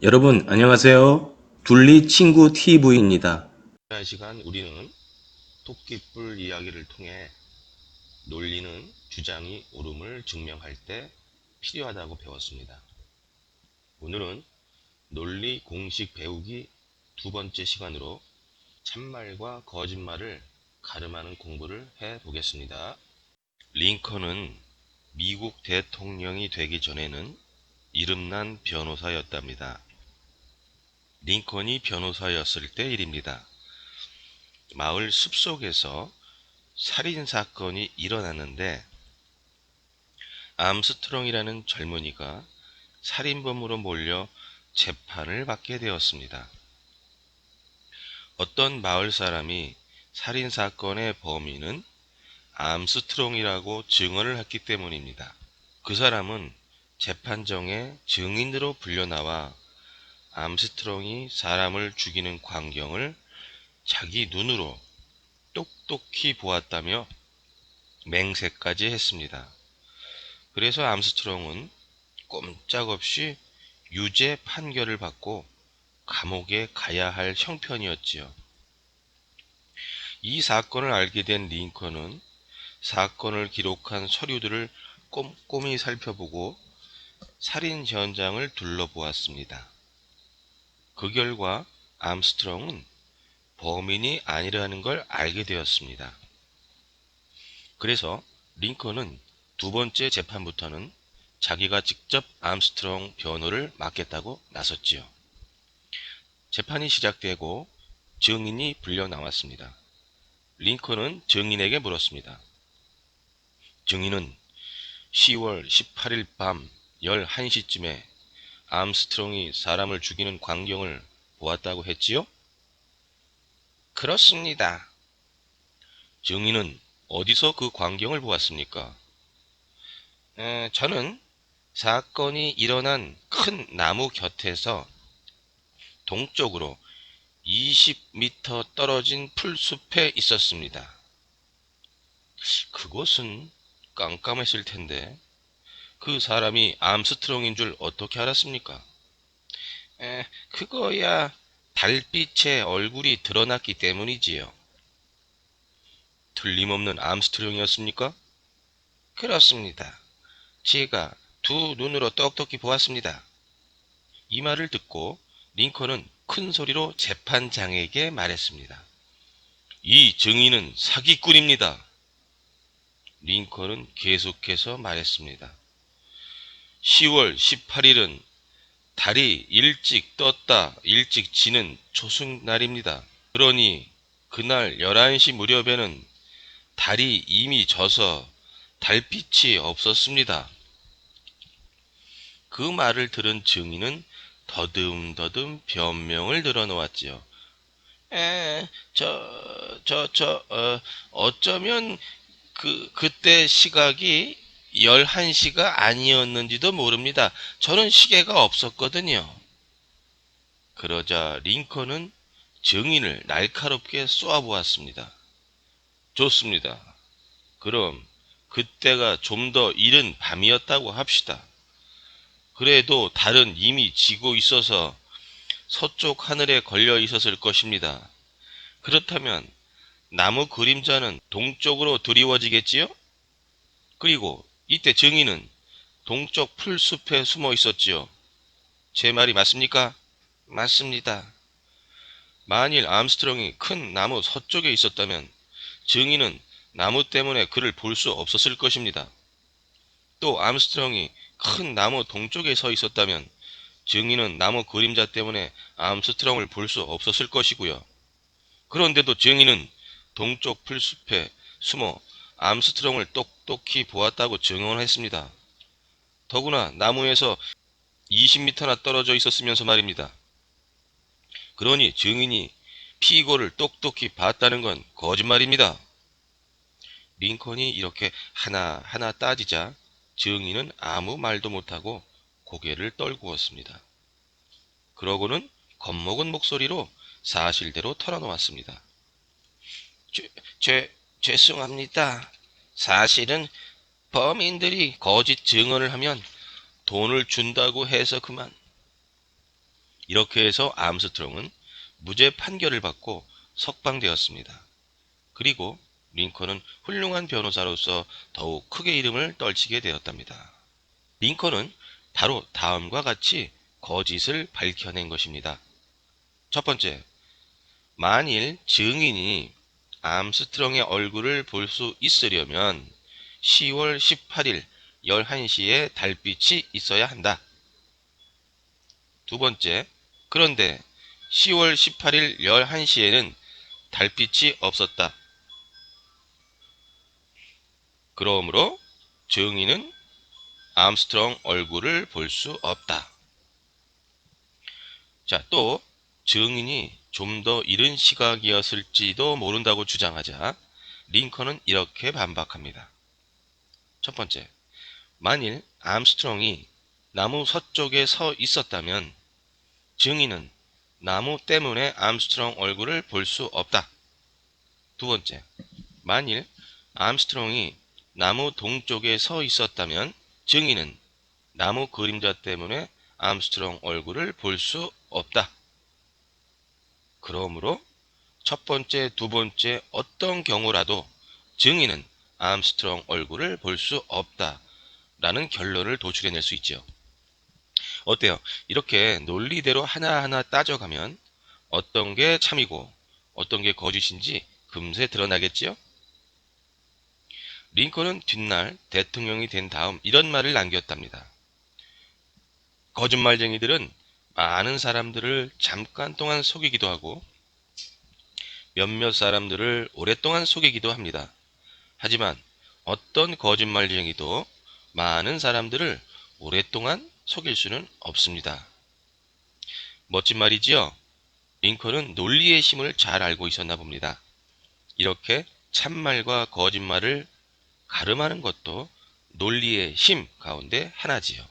여러분 안녕하세요. 둘리 친구 TV입니다. 지난 시간 우리는 토끼뿔 이야기를 통해 논리는 주장이 옳음을 증명할 때 필요하다고 배웠습니다. 오늘은 논리 공식 배우기 두 번째 시간으로 참말과 거짓말을 가름하는 공부를 해 보겠습니다. 링컨은 미국 대통령이 되기 전에는 이름난 변호사였답니다. 링컨이 변호사였을 때 일입니다. 마을 숲속에서 살인사건이 일어났는데 암스트롱이라는 젊은이가 살인범으로 몰려 재판을 받게 되었습니다. 어떤 마을 사람이 살인사건의 범인은 암스트롱이라고 증언을 했기 때문입니다. 그 사람은 재판정에 증인으로 불려나와 암스트롱이 사람을 죽이는 광경을 자기 눈으로 똑똑히 보았다며 맹세까지 했습니다. 그래서 암스트롱은 꼼짝없이 유죄 판결을 받고 감옥에 가야 할 형편이었지요. 이 사건을 알게 된 링컨은 사건을 기록한 서류들을 꼼꼼히 살펴보고 살인 현장을 둘러보았습니다. 그 결과 암스트롱은 범인이 아니라는 걸 알게 되었습니다. 그래서 링컨은 두 번째 재판부터는 자기가 직접 암스트롱 변호를 맡겠다고 나섰지요. 재판이 시작되고 증인이 불려 나왔습니다. 링컨은 증인에게 물었습니다. 증인은 10월 18일 밤 11시쯤에 암스트롱이 사람을 죽이는 광경을 보았다고 했지요? 그렇습니다. 증인은 어디서 그 광경을 보았습니까? 저는 사건이 일어난 큰 나무 곁에서 동쪽으로 20m 떨어진 풀숲에 있었습니다. 그곳은 깜깜했을 텐데 그 사람이 암스트롱인 줄 어떻게 알았습니까? 그거야 달빛에 얼굴이 드러났기 때문이지요. 틀림없는 암스트롱이었습니까? 그렇습니다. 제가 두 눈으로 똑똑히 보았습니다. 이 말을 듣고 링컨은 큰 소리로 재판장에게 말했습니다. 이 증인은 사기꾼입니다. 링컨은 계속해서 말했습니다. 10월 18일은 달이 일찍 떴다 일찍 지는 초승날입니다. 그러니 그날 11시 무렵에는 달이 이미 져서 달빛이 없었습니다. 그 말을 들은 증인은 더듬더듬 변명을 늘어놓았지요. 에, 어쩌면 그때 시각이 11시가 아니었는지도 모릅니다. 저는 시계가 없었거든요. 그러자 링컨은 증인을 날카롭게 쏘아보았습니다. 좋습니다. 그럼 그때가 좀 더 이른 밤이었다고 합시다. 그래도 달은 이미 지고 있어서 서쪽 하늘에 걸려 있었을 것입니다. 그렇다면 나무 그림자는 동쪽으로 드리워지겠지요? 그리고 이때 증인은 동쪽 풀숲에 숨어 있었지요. 제 말이 맞습니까? 맞습니다. 만일 암스트롱이 큰 나무 서쪽에 있었다면 증인은 나무 때문에 그를 볼 수 없었을 것입니다. 또 암스트롱이 큰 나무 동쪽에 서 있었다면 증인은 나무 그림자 때문에 암스트롱을 볼 수 없었을 것이고요. 그런데도 증인은 동쪽 풀숲에 숨어 암스트롱을 똑똑히 보았다고 증언했습니다. 더구나 나무에서 20m나 떨어져 있었으면서 말입니다. 그러니 증인이 피고를 똑똑히 봤다는 건 거짓말입니다. 링컨이 이렇게 하나하나 따지자 증인은 아무 말도 못하고 고개를 떨구었습니다. 그러고는 겁먹은 목소리로 사실대로 털어놓았습니다. 죄, 죄송합니다. 사실은 범인들이 거짓 증언을 하면 돈을 준다고 해서 그만. 이렇게 해서 암스트롱은 무죄 판결을 받고 석방되었습니다. 그리고 링컨은 훌륭한 변호사로서 더욱 크게 이름을 떨치게 되었답니다. 링컨은 바로 다음과 같이 거짓을 밝혀낸 것입니다. 첫 번째, 만일 증인이 암스트롱의 얼굴을 볼 수 있으려면 10월 18일 11시에 달빛이 있어야 한다. 두 번째, 그런데 10월 18일 11시에는 달빛이 없었다. 그러므로 증인은 암스트롱 얼굴을 볼 수 없다. 자, 또 증인이 좀 더 이른 시각이었을지도 모른다고 주장하자 링컨은 이렇게 반박합니다. 첫 번째, 만일 암스트롱이 나무 서쪽에 서 있었다면 증인은 나무 때문에 암스트롱 얼굴을 볼 수 없다. 두 번째, 만일 암스트롱이 나무 동쪽에 서 있었다면 증인은 나무 그림자 때문에 암스트롱 얼굴을 볼 수 없다. 그러므로 첫 번째, 두 번째 어떤 경우라도 증인은 암스트롱 얼굴을 볼 수 없다. 라는 결론을 도출해낼 수 있죠. 어때요? 이렇게 논리대로 하나하나 따져가면 어떤 게 참이고 어떤 게 거짓인지 금세 드러나겠지요? 링컨은 뒷날 대통령이 된 다음 이런 말을 남겼답니다. 거짓말쟁이들은 많은 사람들을 잠깐 동안 속이기도 하고 몇몇 사람들을 오랫동안 속이기도 합니다. 하지만 어떤 거짓말쟁이도 많은 사람들을 오랫동안 속일 수는 없습니다. 멋진 말이지요? 링컨은 논리의 힘을 잘 알고 있었나 봅니다. 이렇게 참말과 거짓말을 가름하는 것도 논리의 힘 가운데 하나지요.